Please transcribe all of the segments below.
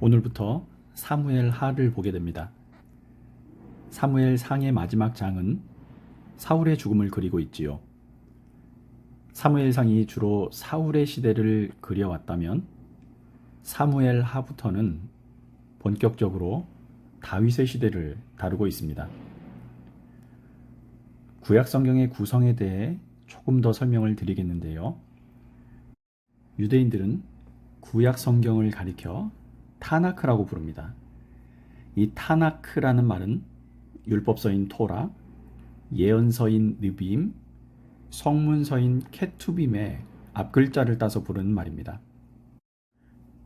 오늘부터 사무엘 하를 보게 됩니다. 사무엘 상의 마지막 장은 사울의 죽음을 그리고 있지요. 사무엘 상이 주로 사울의 시대를 그려왔다면 사무엘 하부터는 본격적으로 다윗의 시대를 다루고 있습니다. 구약 성경의 구성에 대해 조금 더 설명을 드리겠는데요. 유대인들은 구약 성경을 가리켜 타나크라고 부릅니다. 이 타나크라는 말은 율법서인 토라, 예언서인 느비임, 성문서인 케투빔의 앞글자를 따서 부르는 말입니다.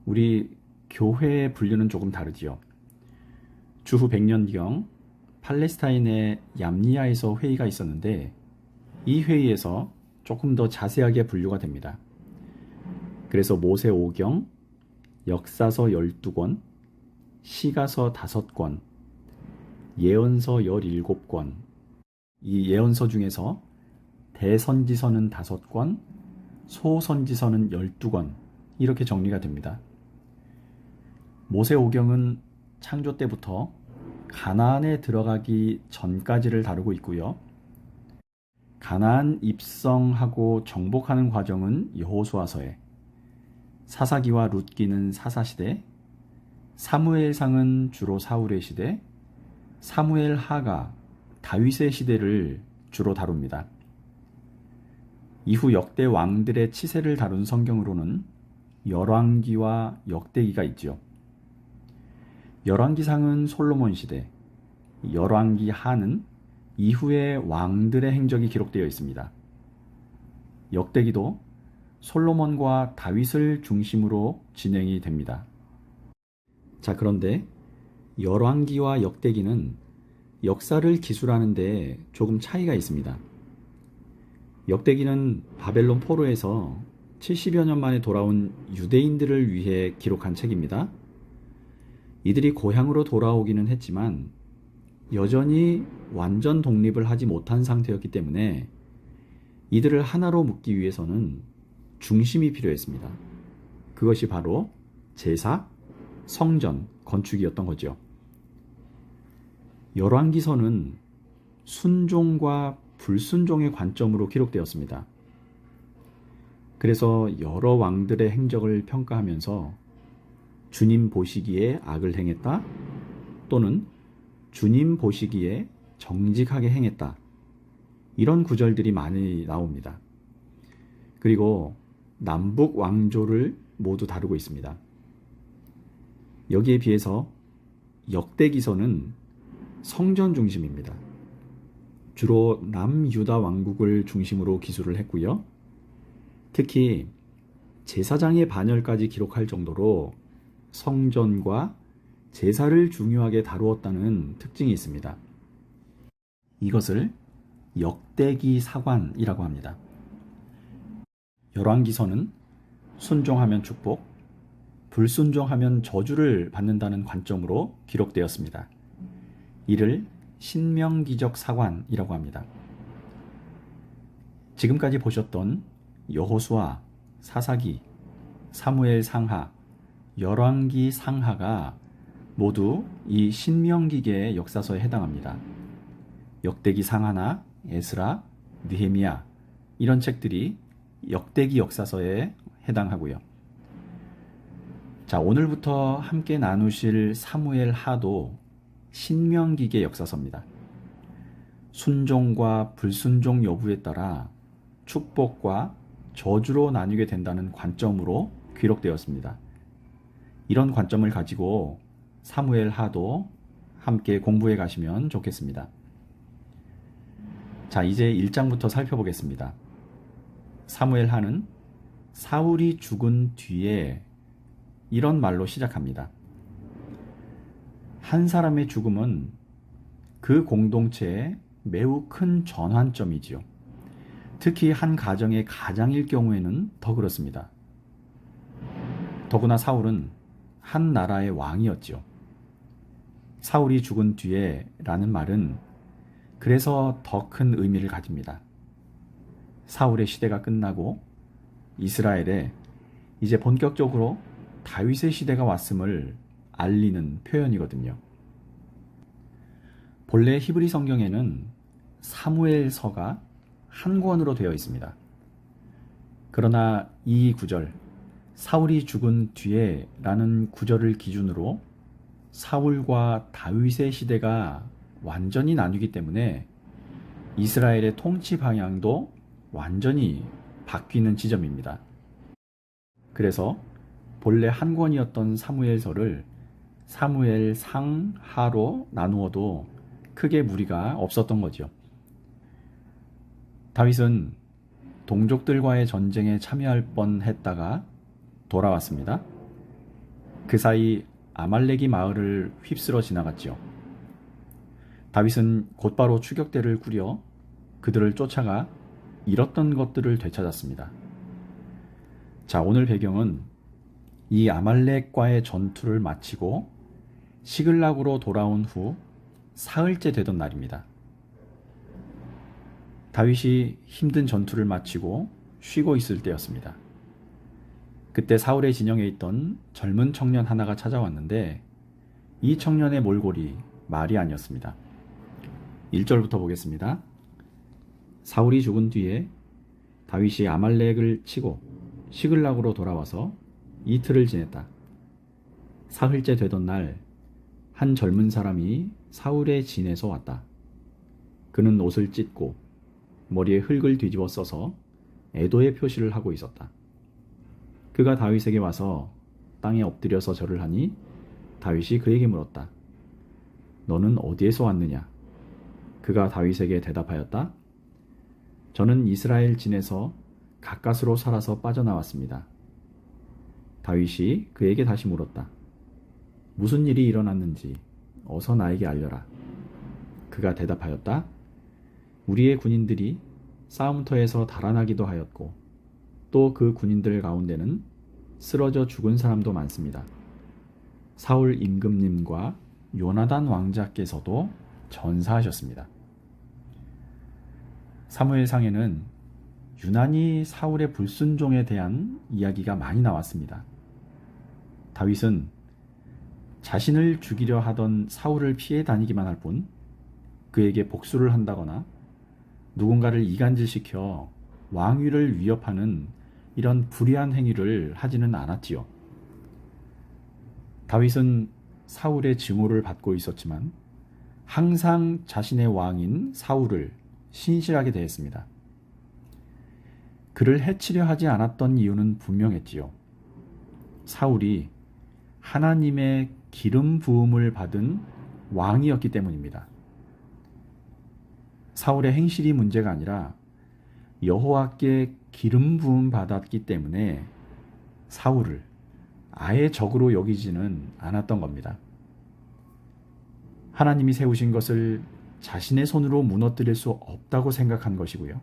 우리 교회의 분류는 조금 다르지요. 주후 100년경 팔레스타인의 얌니아에서 회의가 있었는데 이 회의에서 조금 더 자세하게 분류가 됩니다. 그래서 모세 5경, 역사서 12권, 시가서 5권, 예언서 17권, 이 예언서 중에서 대선지서는 5권, 소선지서는 12권 이렇게 정리가 됩니다. 모세 5경은 창조 때부터 가나안에 들어가기 전까지를 다루고 있고요. 가나안 입성하고 정복하는 과정은 여호수아서에, 사사기와 룻기는 사사시대, 사무엘상은 주로 사울의 시대, 사무엘 하가 다윗의 시대를 주로 다룹니다. 이후 역대 왕들의 치세를 다룬 성경으로는 열왕기와 역대기가 있죠. 열왕기상은 솔로몬 시대, 열왕기 하는 이후의 왕들의 행적이 기록되어 있습니다. 역대기도 솔로몬과 다윗을 중심으로 진행이 됩니다. 자, 그런데 열왕기와 역대기는 역사를 기술하는 데 조금 차이가 있습니다. 역대기는 바벨론 포로에서 70여 년 만에 돌아온 유대인들을 위해 기록한 책입니다. 이들이 고향으로 돌아오기는 했지만 여전히 완전 독립을 하지 못한 상태였기 때문에 이들을 하나로 묶기 위해서는 중심이 필요했습니다. 그것이 바로 제사, 성전, 건축이었던 거죠. 열왕기서는 순종과 불순종의 관점으로 기록되었습니다. 그래서 여러 왕들의 행적을 평가하면서 주님 보시기에 악을 행했다 또는 주님 보시기에 정직하게 행했다, 이런 구절들이 많이 나옵니다. 그리고 남북 왕조를 모두 다루고 있습니다. 여기에 비해서 역대기서는 성전 중심입니다. 주로 남유다 왕국을 중심으로 기술을 했고요. 특히 제사장의 반열까지 기록할 정도로 성전과 제사를 중요하게 다루었다는 특징이 있습니다. 이것을 역대기 사관이라고 합니다. 열왕기서는 순종하면 축복, 불순종하면 저주를 받는다는 관점으로 기록되었습니다. 이를 신명기적 사관이라고 합니다. 지금까지 보셨던 여호수아, 사사기, 사무엘 상하, 열왕기 상하가 모두 이 신명기계의 역사서에 해당합니다. 역대기 상하나 에스라, 느헤미야 이런 책들이 역대기 역사서에 해당하고요. 자, 오늘부터 함께 나누실 사무엘 하도 신명기계 역사서입니다. 순종과 불순종 여부에 따라 축복과 저주로 나뉘게 된다는 관점으로 기록되었습니다. 이런 관점을 가지고 사무엘 하도 함께 공부해 가시면 좋겠습니다. 자, 이제 1장부터 살펴보겠습니다. 사무엘 하는 사울이 죽은 뒤에 이런 말로 시작합니다. 한 사람의 죽음은 그 공동체에 매우 큰 전환점이지요. 특히 한 가정의 가장일 경우에는 더 그렇습니다. 더구나 사울은 한 나라의 왕이었지요. 사울이 죽은 뒤에 라는 말은 그래서 더 큰 의미를 가집니다. 사울의 시대가 끝나고 이스라엘에 이제 본격적으로 다윗의 시대가 왔음을 알리는 표현이거든요. 본래 히브리 성경에는 사무엘서가 한 권으로 되어 있습니다. 그러나 이 구절, 사울이 죽은 뒤에 라는 구절을 기준으로 사울과 다윗의 시대가 완전히 나뉘기 때문에 이스라엘의 통치 방향도 완전히 바뀌는 지점입니다. 그래서 본래 한 권이었던 사무엘서를 사무엘상 하로 나누어도 크게 무리가 없었던 거죠. 다윗은 동족들과의 전쟁에 참여할 뻔했다가 돌아왔습니다. 그 사이 아말렉이 마을을 휩쓸어 지나갔죠. 다윗은 곧바로 추격대를 꾸려 그들을 쫓아가 잃었던 것들을 되찾았습니다. 자, 오늘 배경은 이 아말렉과의 전투를 마치고 시글락으로 돌아온 후 사흘째 되던 날입니다. 다윗이 힘든 전투를 마치고 쉬고 있을 때였습니다. 그때 사울의 진영에 있던 젊은 청년 하나가 찾아왔는데 이 청년의 몰골이 말이 아니었습니다. 1절부터 보겠습니다. 사울이 죽은 뒤에 다윗이 아말렉을 치고 시글락으로 돌아와서 이틀을 지냈다. 사흘째 되던 날 한 젊은 사람이 사울의 진에서 왔다. 그는 옷을 찢고 머리에 흙을 뒤집어 써서 애도의 표시를 하고 있었다. 그가 다윗에게 와서 땅에 엎드려서 절을 하니 다윗이 그에게 물었다. 너는 어디에서 왔느냐? 그가 다윗에게 대답하였다. 저는 이스라엘 진에서 가까스로 살아서 빠져나왔습니다. 다윗이 그에게 다시 물었다. 무슨 일이 일어났는지 어서 나에게 알려라. 그가 대답하였다. 우리의 군인들이 싸움터에서 달아나기도 하였고 또 그 군인들 가운데는 쓰러져 죽은 사람도 많습니다. 사울 임금님과 요나단 왕자께서도 전사하셨습니다. 사무엘상에는 유난히 사울의 불순종에 대한 이야기가 많이 나왔습니다. 다윗은 자신을 죽이려 하던 사울을 피해 다니기만 할 뿐 그에게 복수를 한다거나 누군가를 이간질시켜 왕위를 위협하는 이런 불의한 행위를 하지는 않았지요. 다윗은 사울의 증오를 받고 있었지만 항상 자신의 왕인 사울을 신실하게 대했습니다. 그를 해치려 하지 않았던 이유는 분명했지요. 사울이 하나님의 기름 부음을 받은 왕이었기 때문입니다. 사울의 행실이 문제가 아니라 여호와께 기름 부음 받았기 때문에 사울을 아예 적으로 여기지는 않았던 겁니다. 하나님이 세우신 것을 자신의 손으로 무너뜨릴 수 없다고 생각한 것이고요.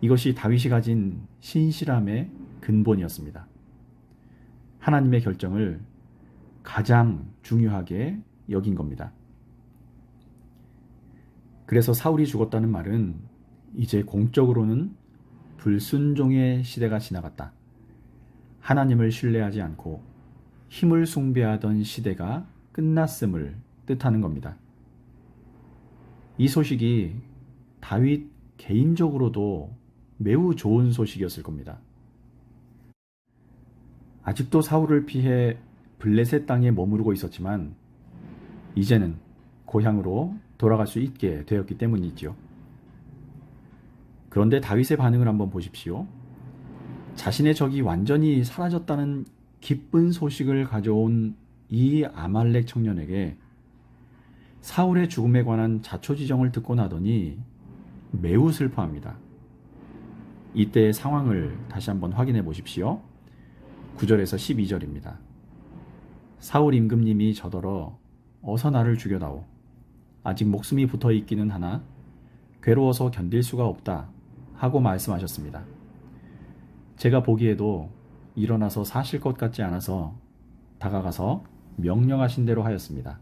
이것이 다윗이 가진 신실함의 근본이었습니다. 하나님의 결정을 가장 중요하게 여긴 겁니다. 그래서 사울이 죽었다는 말은 이제 공적으로는 불순종의 시대가 지나갔다. 하나님을 신뢰하지 않고 힘을 숭배하던 시대가 끝났음을 뜻하는 겁니다. 이 소식이 다윗 개인적으로도 매우 좋은 소식이었을 겁니다. 아직도 사울을 피해 블레셋 땅에 머무르고 있었지만 이제는 고향으로 돌아갈 수 있게 되었기 때문이지요. 그런데 다윗의 반응을 한번 보십시오. 자신의 적이 완전히 사라졌다는 기쁜 소식을 가져온 이 아말렉 청년에게 사울의 죽음에 관한 자초지정을 듣고 나더니 매우 슬퍼합니다. 이때의 상황을 다시 한번 확인해 보십시오. 9절에서 12절입니다. 사울 임금님이 저더러 어서 나를 죽여다오. 아직 목숨이 붙어 있기는 하나 괴로워서 견딜 수가 없다 하고 말씀하셨습니다. 제가 보기에도 일어나서 사실 것 같지 않아서 다가가서 명령하신 대로 하였습니다.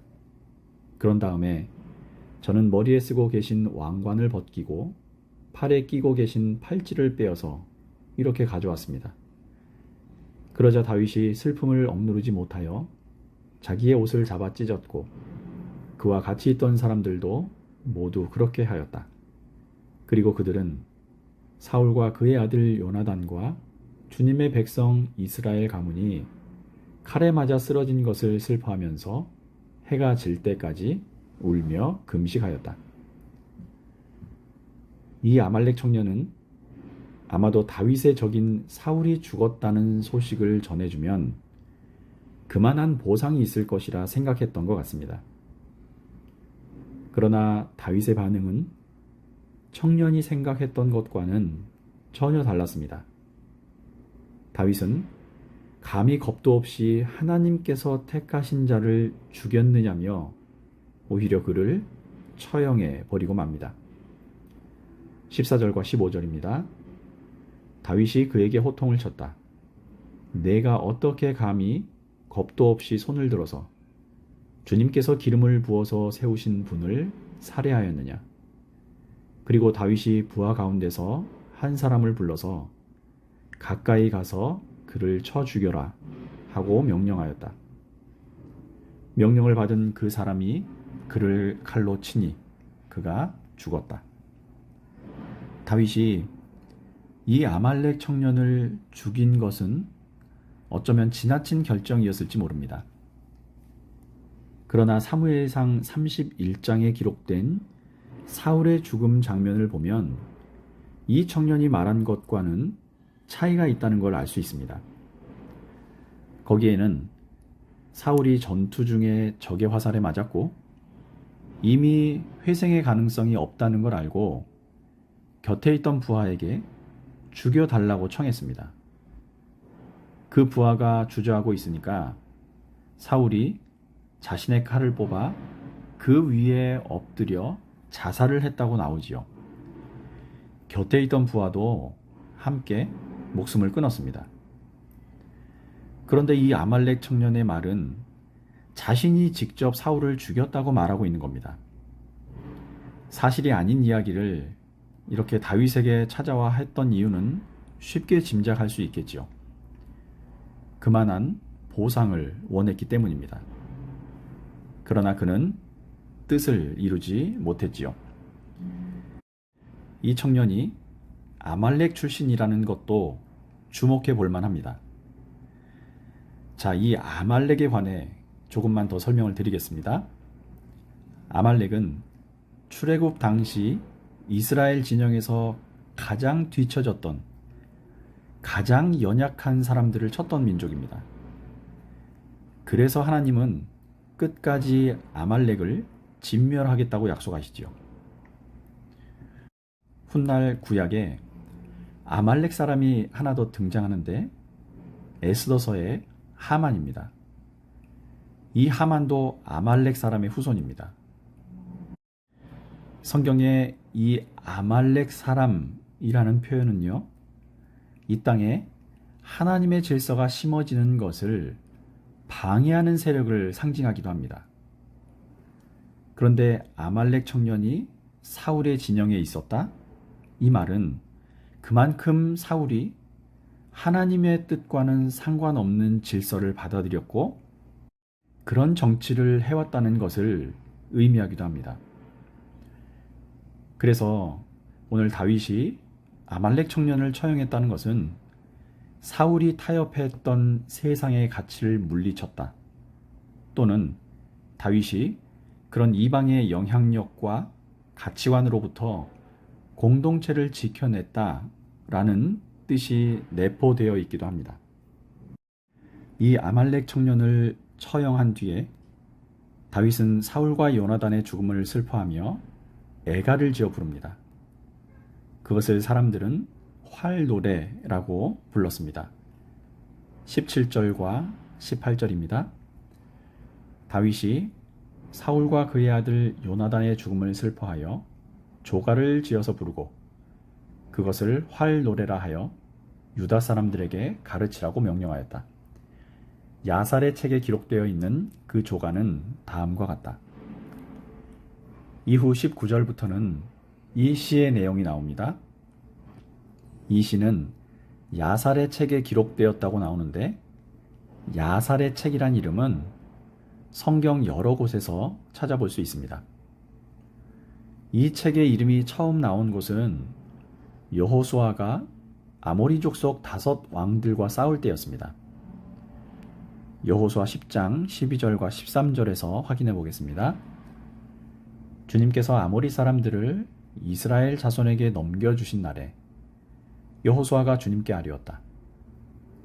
그런 다음에 저는 머리에 쓰고 계신 왕관을 벗기고 팔에 끼고 계신 팔찌를 빼어서 이렇게 가져왔습니다. 그러자 다윗이 슬픔을 억누르지 못하여 자기의 옷을 잡아 찢었고 그와 같이 있던 사람들도 모두 그렇게 하였다. 그리고 그들은 사울과 그의 아들 요나단과 주님의 백성 이스라엘 가문이 칼에 맞아 쓰러진 것을 슬퍼하면서 해가 질 때까지 울며 금식하였다. 이 아말렉 청년은 아마도 다윗의 적인 사울이 죽었다는 소식을 전해주면 그만한 보상이 있을 것이라 생각했던 것 같습니다. 그러나 다윗의 반응은 청년이 생각했던 것과는 전혀 달랐습니다. 다윗은 감히 겁도 없이 하나님께서 택하신 자를 죽였느냐며 오히려 그를 처형해 버리고 맙니다. 14절과 15절입니다. 다윗이 그에게 호통을 쳤다. 내가 어떻게 감히 겁도 없이 손을 들어서 주님께서 기름을 부어서 세우신 분을 살해하였느냐. 그리고 다윗이 부하 가운데서 한 사람을 불러서 가까이 가서 그를 쳐 죽여라 하고 명령하였다. 명령을 받은 그 사람이 그를 칼로 치니 그가 죽었다. 다윗이 이 아말렉 청년을 죽인 것은 어쩌면 지나친 결정이었을지 모릅니다. 그러나 사무엘상 31장에 기록된 사울의 죽음 장면을 보면 이 청년이 말한 것과는 차이가 있다는 걸 알 수 있습니다. 거기에는 사울이 전투 중에 적의 화살에 맞았고 이미 회생의 가능성이 없다는 걸 알고 곁에 있던 부하에게 죽여달라고 청했습니다. 그 부하가 주저하고 있으니까 사울이 자신의 칼을 뽑아 그 위에 엎드려 자살을 했다고 나오지요. 곁에 있던 부하도 함께 목숨을 끊었습니다. 그런데 이 아말렉 청년의 말은 자신이 직접 사울을 죽였다고 말하고 있는 겁니다. 사실이 아닌 이야기를 이렇게 다윗에게 찾아와 했던 이유는 쉽게 짐작할 수 있겠죠. 그만한 보상을 원했기 때문입니다. 그러나 그는 뜻을 이루지 못했지요. 이 청년이 아말렉 출신이라는 것도 주목해 볼 만합니다. 자, 이 아말렉에 관해 조금만 더 설명을 드리겠습니다. 아말렉은 출애굽 당시 이스라엘 진영에서 가장 뒤처졌던, 가장 연약한 사람들을 쳤던 민족입니다. 그래서 하나님은 끝까지 아말렉을 진멸하겠다고 약속하시지요. 훗날 구약에 아말렉 사람이 하나 더 등장하는데 에스더서의 하만입니다. 이 하만도 아말렉 사람의 후손입니다. 성경에 이 아말렉 사람이라는 표현은요, 이 땅에 하나님의 질서가 심어지는 것을 방해하는 세력을 상징하기도 합니다. 그런데 아말렉 청년이 사울의 진영에 있었다? 이 말은 그만큼 사울이 하나님의 뜻과는 상관없는 질서를 받아들였고 그런 정치를 해왔다는 것을 의미하기도 합니다. 그래서 오늘 다윗이 아말렉 청년을 처형했다는 것은 사울이 타협했던 세상의 가치를 물리쳤다. 또는 다윗이 그런 이방의 영향력과 가치관으로부터 공동체를 지켜냈다라는 뜻이 내포되어 있기도 합니다. 이 아말렉 청년을 처형한 뒤에 다윗은 사울과 요나단의 죽음을 슬퍼하며 애가를 지어 부릅니다. 그것을 사람들은 활노래라고 불렀습니다. 17절과 18절입니다. 다윗이 사울과 그의 아들 요나단의 죽음을 슬퍼하여 조가를 지어서 부르고 그것을 활노래라 하여 유다 사람들에게 가르치라고 명령하였다. 야살의 책에 기록되어 있는 그 조가는 다음과 같다. 이후 19절부터는 이 시의 내용이 나옵니다. 이 시는 야살의 책에 기록되었다고 나오는데 야살의 책이란 이름은 성경 여러 곳에서 찾아볼 수 있습니다. 이 책의 이름이 처음 나온 곳은 여호수아가 아모리 족속 5 왕들과 싸울 때였습니다. 여호수아 10장 12절과 13절에서 확인해 보겠습니다. 주님께서 아모리 사람들을 이스라엘 자손에게 넘겨주신 날에 여호수아가 주님께 아뢰었다.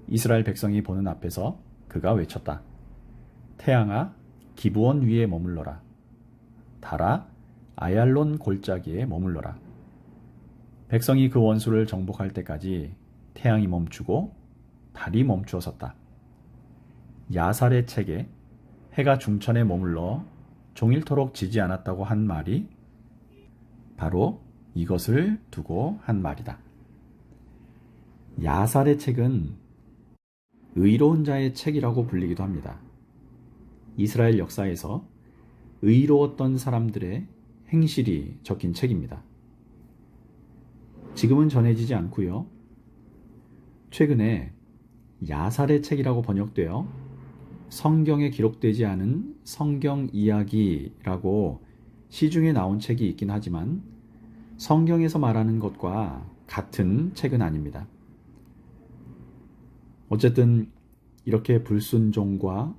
이스라엘 백성이 보는 앞에서 그가 외쳤다. 태양아, 기브온 위에 머물러라. 달아, 아얄론 골짜기에 머물러라. 백성이 그 원수를 정복할 때까지 태양이 멈추고 달이 멈추어 섰다. 야살의 책에 해가 중천에 머물러 종일토록 지지 않았다고 한 말이 바로 이것을 두고 한 말이다. 야살의 책은 의로운 자의 책이라고 불리기도 합니다. 이스라엘 역사에서 의로웠던 사람들의 행실이 적힌 책입니다. 지금은 전해지지 않고요. 최근에 야살의 책이라고 번역되어 성경에 기록되지 않은 성경 이야기라고 시중에 나온 책이 있긴 하지만 성경에서 말하는 것과 같은 책은 아닙니다. 어쨌든 이렇게 불순종과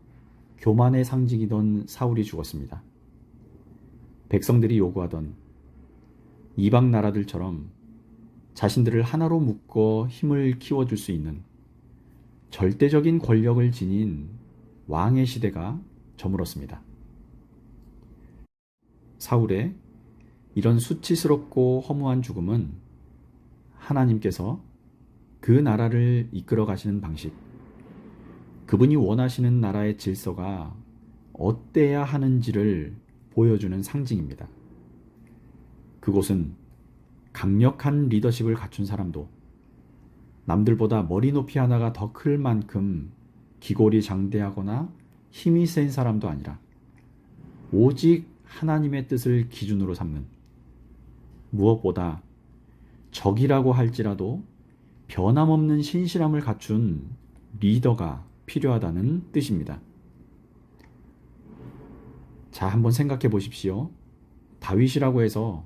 교만의 상징이던 사울이 죽었습니다. 백성들이 요구하던 이방 나라들처럼 자신들을 하나로 묶어 힘을 키워줄 수 있는 절대적인 권력을 지닌 왕의 시대가 저물었습니다. 사울의 이런 수치스럽고 허무한 죽음은 하나님께서 그 나라를 이끌어 가시는 방식, 그분이 원하시는 나라의 질서가 어때야 하는지를 보여주는 상징입니다. 그곳은 강력한 리더십을 갖춘 사람도 남들보다 머리 높이 하나가 더 클 만큼 기골이 장대하거나 힘이 센 사람도 아니라 오직 하나님의 뜻을 기준으로 삼는, 무엇보다 적이라고 할지라도 변함없는 신실함을 갖춘 리더가 필요하다는 뜻입니다. 자, 한번 생각해 보십시오. 다윗이라고 해서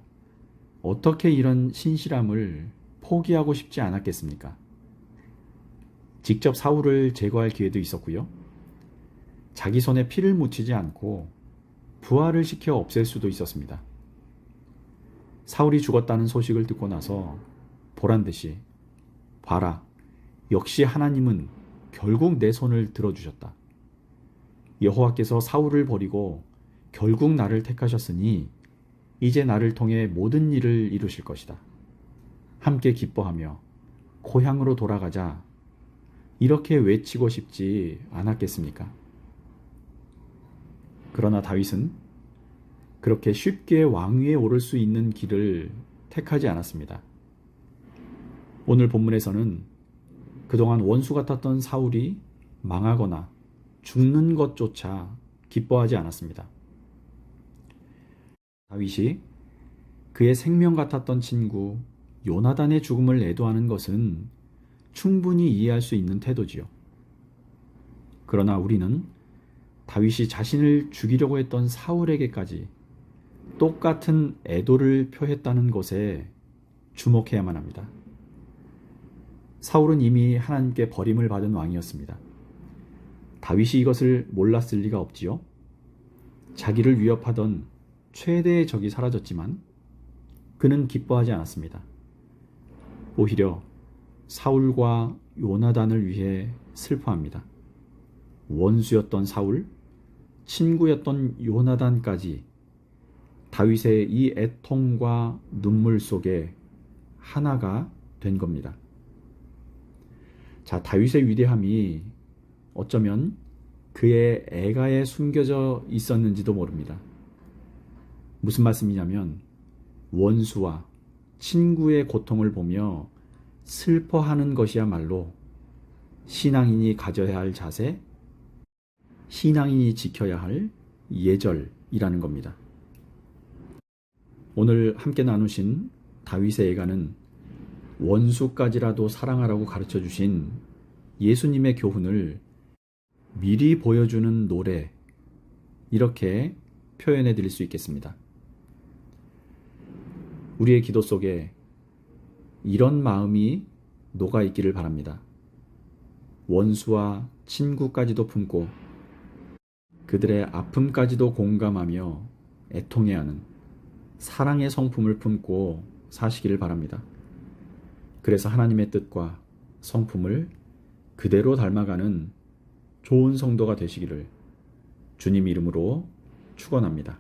어떻게 이런 신실함을 포기하고 싶지 않았겠습니까? 직접 사울을 제거할 기회도 있었고요. 자기 손에 피를 묻히지 않고 부활을 시켜 없앨 수도 있었습니다. 사울이 죽었다는 소식을 듣고 나서 보란듯이 봐라, 역시 하나님은 결국 내 손을 들어주셨다. 여호와께서 사울을 버리고 결국 나를 택하셨으니 이제 나를 통해 모든 일을 이루실 것이다. 함께 기뻐하며 고향으로 돌아가자. 이렇게 외치고 싶지 않았겠습니까? 그러나 다윗은 그렇게 쉽게 왕위에 오를 수 있는 길을 택하지 않았습니다. 오늘 본문에서는 그동안 원수 같았던 사울이 망하거나 죽는 것조차 기뻐하지 않았습니다. 다윗이 그의 생명 같았던 친구 요나단의 죽음을 애도하는 것은 충분히 이해할 수 있는 태도지요. 그러나 우리는 다윗이 자신을 죽이려고 했던 사울에게까지 똑같은 애도를 표했다는 것에 주목해야만 합니다. 사울은 이미 하나님께 버림을 받은 왕이었습니다. 다윗이 이것을 몰랐을 리가 없지요. 자기를 위협하던 최대의 적이 사라졌지만 그는 기뻐하지 않았습니다. 오히려 사울과 요나단을 위해 슬퍼합니다. 원수였던 사울, 친구였던 요나단까지 다윗의 이 애통과 눈물 속에 하나가 된 겁니다. 자, 다윗의 위대함이 어쩌면 그의 애가에 숨겨져 있었는지도 모릅니다. 무슨 말씀이냐면 원수와 친구의 고통을 보며 슬퍼하는 것이야말로 신앙인이 가져야 할 자세, 신앙인이 지켜야 할 예절이라는 겁니다. 오늘 함께 나누신 다윗의 애가는 원수까지라도 사랑하라고 가르쳐 주신 예수님의 교훈을 미리 보여주는 노래, 이렇게 표현해 드릴 수 있겠습니다. 우리의 기도 속에 이런 마음이 녹아 있기를 바랍니다. 원수와 친구까지도 품고 그들의 아픔까지도 공감하며 애통해야 하는 사랑의 성품을 품고 사시기를 바랍니다. 그래서 하나님의 뜻과 성품을 그대로 닮아가는 좋은 성도가 되시기를 주님 이름으로 축원합니다.